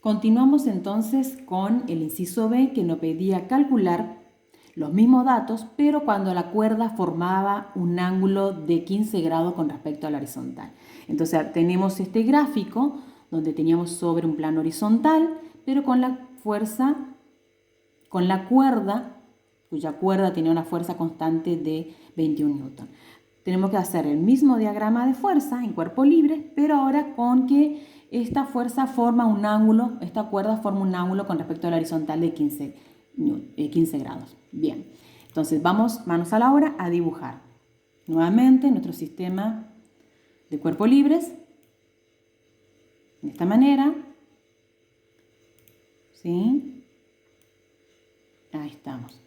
Continuamos entonces con el inciso B, que nos pedía calcular los mismos datos, pero cuando la cuerda formaba un ángulo de 15 grados con respecto a la horizontal. Entonces tenemos este gráfico donde teníamos sobre un plano horizontal, pero con la fuerza, con la cuerda, cuya cuerda tenía una fuerza constante de 21 newton. Tenemos que hacer el mismo diagrama de fuerza en cuerpo libre, pero ahora con que esta fuerza forma un ángulo, esta cuerda forma un ángulo con respecto a la horizontal de 15 grados. Bien, entonces vamos manos a la obra a dibujar. Nuevamente nuestro sistema de cuerpos libres, de esta manera. ¿Sí? Ahí estamos.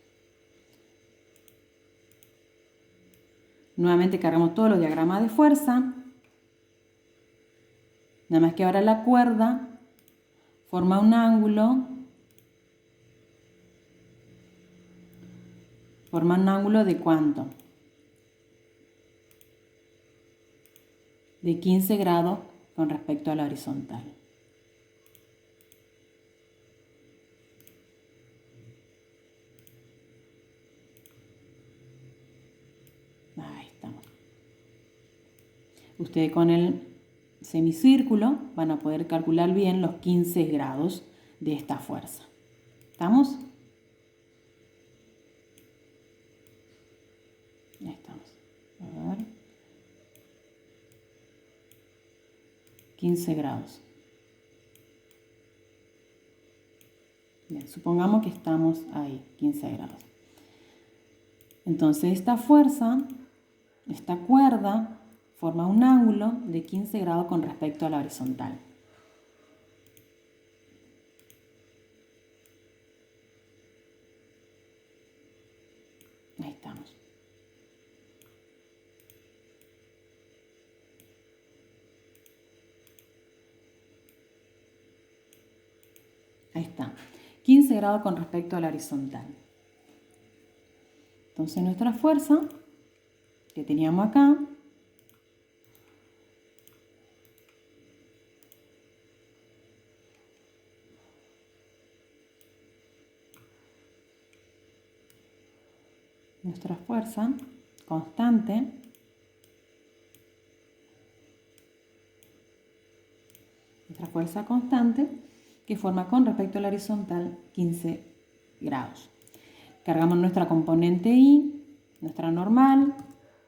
Nuevamente cargamos todos los diagramas de fuerza. Nada más que ahora la cuerda forma un ángulo. ¿Forma un ángulo de cuánto? De 15 grados con respecto a la horizontal. Ahí estamos. Ustedes con el semicírculo van a poder calcular bien los 15 grados de esta fuerza. ¿Estamos? Ya estamos. A ver. 15 grados. Bien, supongamos que estamos ahí, 15 grados. Entonces esta fuerza, esta cuerda, forma un ángulo de 15 grados con respecto a la horizontal. Ahí estamos. Ahí está. 15 grados con respecto a la horizontal. Entonces nuestra fuerza que teníamos acá constante que forma con respecto a la horizontal 15 grados. Cargamos nuestra componente I, nuestra normal,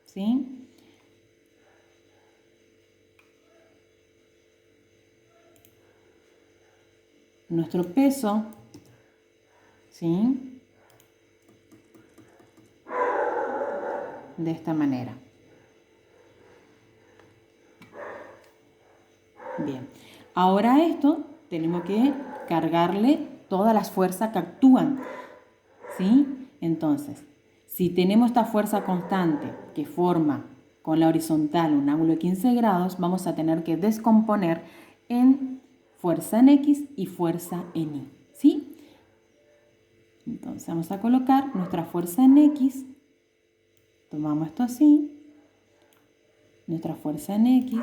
¿sí? Nuestro peso, ¿sí? De esta manera. Bien, ahora a esto tenemos que cargarle todas las fuerzas que actúan, ¿sí? Entonces, si tenemos esta fuerza constante que forma con la horizontal un ángulo de 15 grados, vamos a tener que descomponer en fuerza en X y fuerza en Y, ¿sí? Entonces vamos a colocar nuestra fuerza en X, tomamos esto así, nuestra fuerza en X,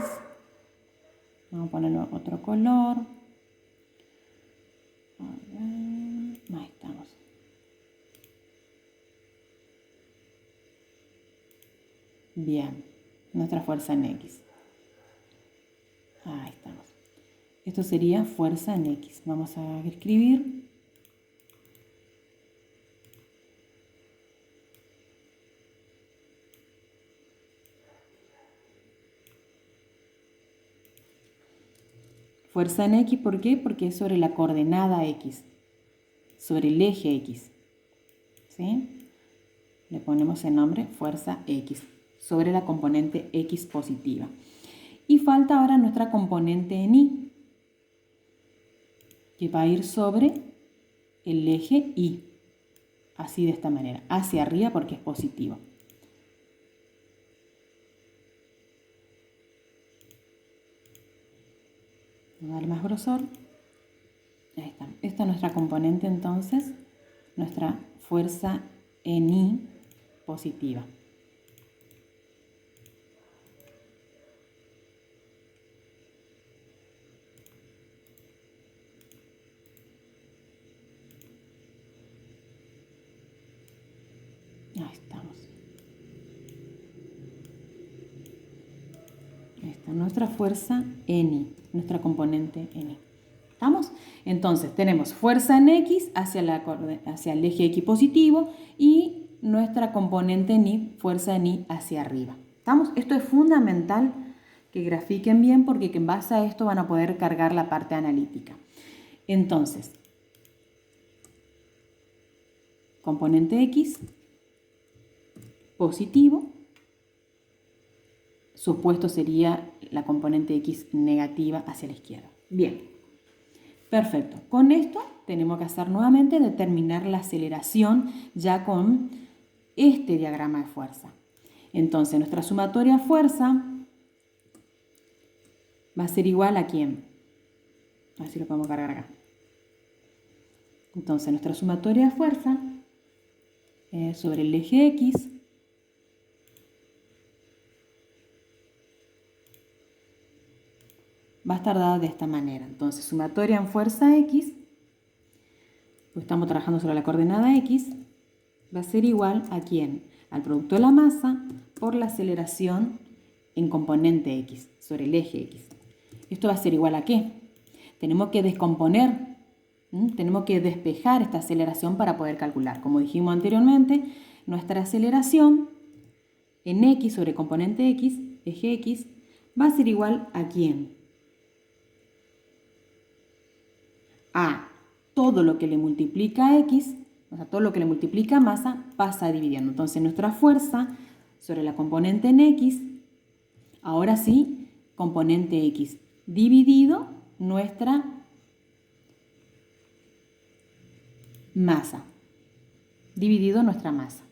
vamos a ponerle otro color, ahí estamos. Bien, nuestra fuerza en X. Ahí estamos. Esto sería fuerza en X. Vamos a escribir. Fuerza en X, ¿por qué? Porque es sobre la coordenada X, sobre el eje X. ¿Sí? Le ponemos el nombre fuerza X, sobre la componente X positiva. Y falta ahora nuestra componente en Y, que va a ir sobre el eje Y, así de esta manera, hacia arriba porque es positivo. Vamos a dar más grosor. Ahí está. Esta es nuestra componente entonces, nuestra fuerza en Y positiva. nuestra fuerza en I, nuestra componente en I. ¿Estamos? Entonces tenemos fuerza en X hacia el eje X positivo y nuestra componente en Y, fuerza en Y hacia arriba. ¿Estamos? Esto es fundamental que grafiquen bien porque en base a esto van a poder cargar la parte analítica. Entonces, componente X positivo, su opuesto sería la componente X negativa hacia la izquierda. Bien. Perfecto. Con esto tenemos que hacer nuevamente determinar la aceleración ya con este diagrama de fuerza. Entonces, nuestra sumatoria fuerza va a ser igual a ¿quién? A ver si lo podemos cargar acá. Entonces, nuestra sumatoria de fuerza sobre el eje X va a estar dada de esta manera. Entonces, sumatoria en fuerza X, pues estamos trabajando sobre la coordenada X, va a ser igual a ¿quién? Al producto de la masa por la aceleración en componente X, sobre el eje X. ¿Esto va a ser igual a qué? Tenemos que descomponer, tenemos que despejar esta aceleración para poder calcular. Como dijimos anteriormente, nuestra aceleración en X sobre componente X, eje X, va a ser igual a ¿quién? A todo lo que le multiplica a X, o sea, todo lo que le multiplica a masa, pasa dividiendo. Entonces, nuestra fuerza sobre la componente en X, ahora sí, componente X, dividido nuestra masa. Dividido nuestra masa.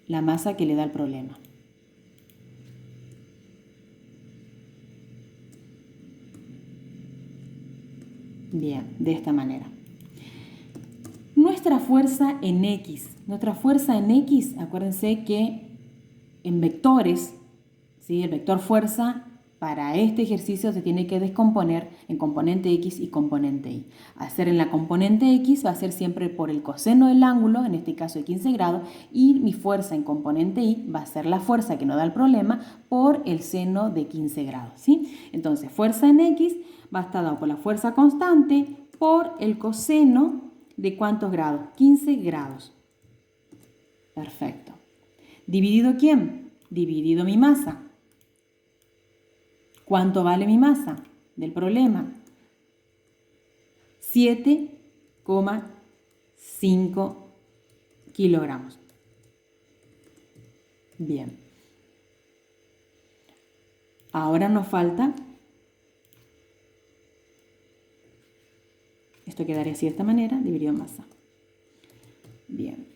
La masa que le da el problema. Bien, de esta manera. Nuestra fuerza en X. Nuestra fuerza en X, acuérdense que en vectores, ¿sí? El vector fuerza para este ejercicio se tiene que descomponer en componente X y componente Y. Hacer en la componente X va a ser siempre por el coseno del ángulo, en este caso de 15 grados, y mi fuerza en componente Y va a ser la fuerza que nos da el problema por el seno de 15 grados, ¿sí? Entonces, fuerza en X va a estar dado por la fuerza constante por el coseno de ¿cuántos grados? 15 grados. Perfecto. ¿Dividido quién? Dividido mi masa. ¿Cuánto vale mi masa del problema? 7,5 kilogramos. Bien. Ahora nos falta, esto quedaría así de esta manera, dividido en masa. Bien.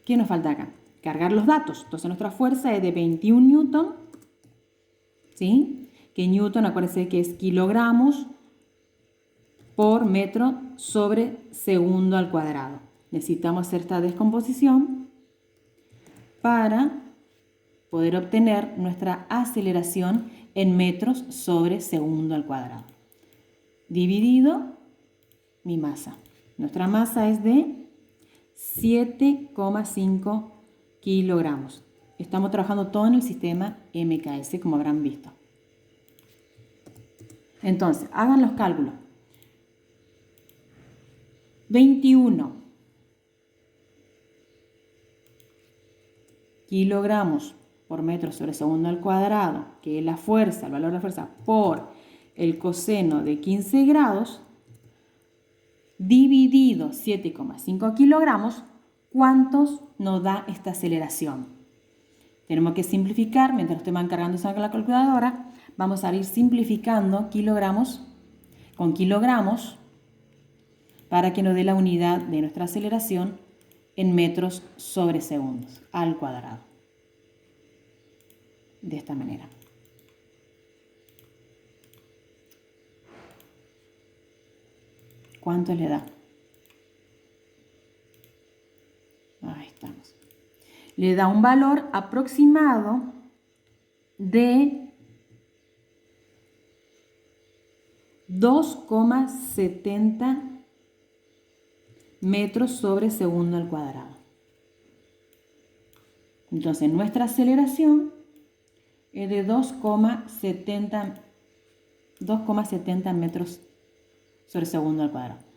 ¿Qué nos falta acá? Cargar los datos. Entonces nuestra fuerza es de 21 newton, ¿sí? Que newton, acuérdense que es kilogramos por metro sobre segundo al cuadrado. Necesitamos hacer esta descomposición para poder obtener nuestra aceleración en metros sobre segundo al cuadrado. Dividido mi masa. Nuestra masa es de 7,5 kilogramos. Estamos trabajando todo en el sistema MKS, como habrán visto. Entonces, hagan los cálculos. 21 kilogramos por metro sobre segundo al cuadrado, que es la fuerza, el valor de la fuerza, por el coseno de 15 grados, dividido 7,5 kilogramos, ¿cuántos nos da esta aceleración? Tenemos que simplificar, mientras ustedes van cargando esa la calculadora, vamos a ir simplificando kilogramos con kilogramos para que nos dé la unidad de nuestra aceleración en metros sobre segundos al cuadrado. De esta manera. ¿Cuánto le da? Ahí estamos. Le da un valor aproximado de 2,70 metros sobre segundo al cuadrado. Entonces, nuestra aceleración es de 2,70 metros sobre segundo al cuadrado.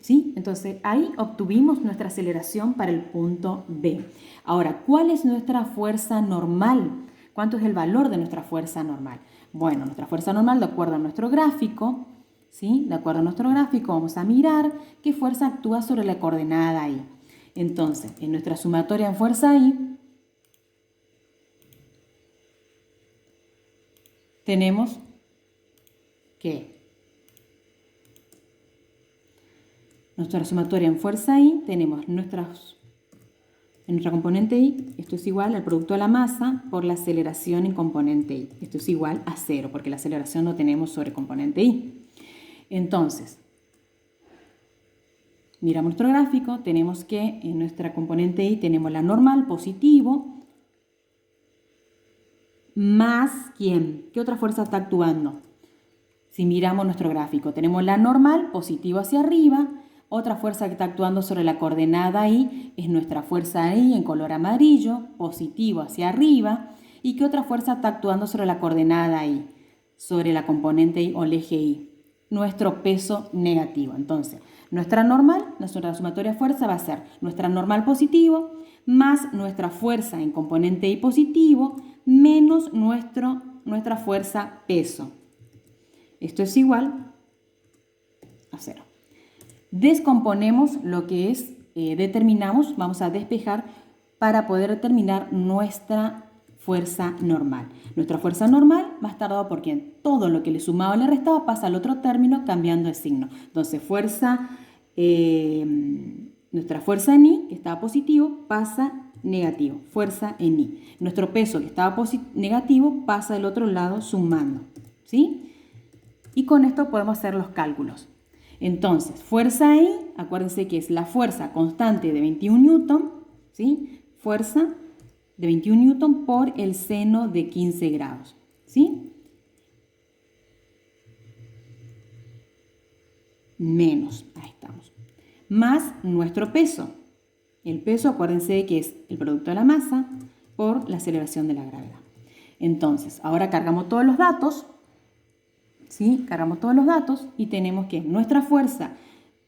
¿Sí? Entonces ahí obtuvimos nuestra aceleración para el punto B. Ahora, ¿cuál es nuestra fuerza normal? ¿Cuánto es el valor de nuestra fuerza normal? Bueno, nuestra fuerza normal, de acuerdo a nuestro gráfico, ¿sí? De acuerdo a nuestro gráfico, vamos a mirar qué fuerza actúa sobre la coordenada I. Entonces, en nuestra sumatoria en fuerza I, tenemos que nuestra sumatoria en fuerza I, tenemos en nuestra componente I, esto es igual al producto de la masa por la aceleración en componente I. Esto es igual a 0, porque la aceleración no tenemos sobre componente I. Entonces, miramos nuestro gráfico, tenemos que en nuestra componente I tenemos la normal, positivo, más ¿quién? ¿Qué otra fuerza está actuando? Si miramos nuestro gráfico, tenemos la normal, positivo hacia arriba. Otra fuerza que está actuando sobre la coordenada I es nuestra fuerza I en color amarillo, positivo hacia arriba. ¿Y qué otra fuerza está actuando sobre la coordenada I? Sobre la componente I o el eje I. Nuestro peso negativo. Entonces, nuestra sumatoria fuerza va a ser nuestra normal positivo más nuestra fuerza en componente I positivo menos nuestra fuerza peso. Esto es igual a 0. Descomponemos lo que es, determinamos, vamos a despejar para poder determinar nuestra fuerza normal. Nuestra fuerza normal va a estar dado por quién. Todo lo que le sumaba o le restaba pasa al otro término cambiando de signo. Entonces, nuestra fuerza en I, que estaba positivo, pasa negativo. Fuerza en I. Nuestro peso, que estaba negativo, pasa del otro lado sumando. ¿Sí? Y con esto podemos hacer los cálculos. Entonces, fuerza I, acuérdense que es la fuerza constante de 21 newton, ¿sí? Fuerza de 21 newton por el seno de 15 grados, ¿sí? Menos, ahí estamos, más nuestro peso. El peso, acuérdense que es el producto de la masa por la aceleración de la gravedad. Entonces, ahora cargamos todos los datos. ¿Sí? Cargamos todos los datos y tenemos que nuestra fuerza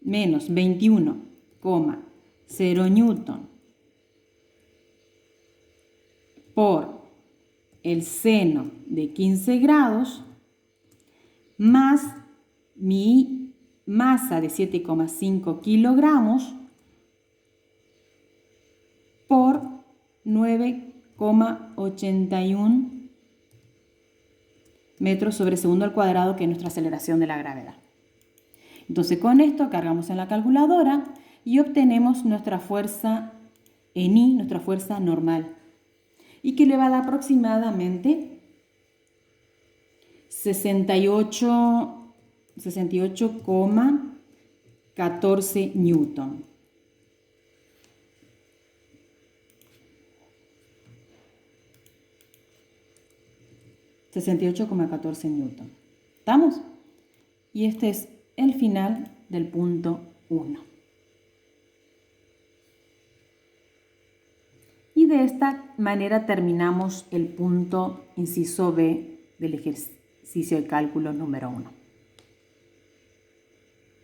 menos 21,0 newton por el seno de 15 grados más mi masa de 7,5 kilogramos por 9,81 metros sobre segundo al cuadrado, que es nuestra aceleración de la gravedad. Entonces con esto cargamos en la calculadora y obtenemos nuestra fuerza en I, nuestra fuerza normal, y que le va a dar aproximadamente 68,14 newton. 68,14 newton. ¿Estamos? Y este es el final del punto 1. Y de esta manera terminamos el punto inciso B del ejercicio de cálculo número 1.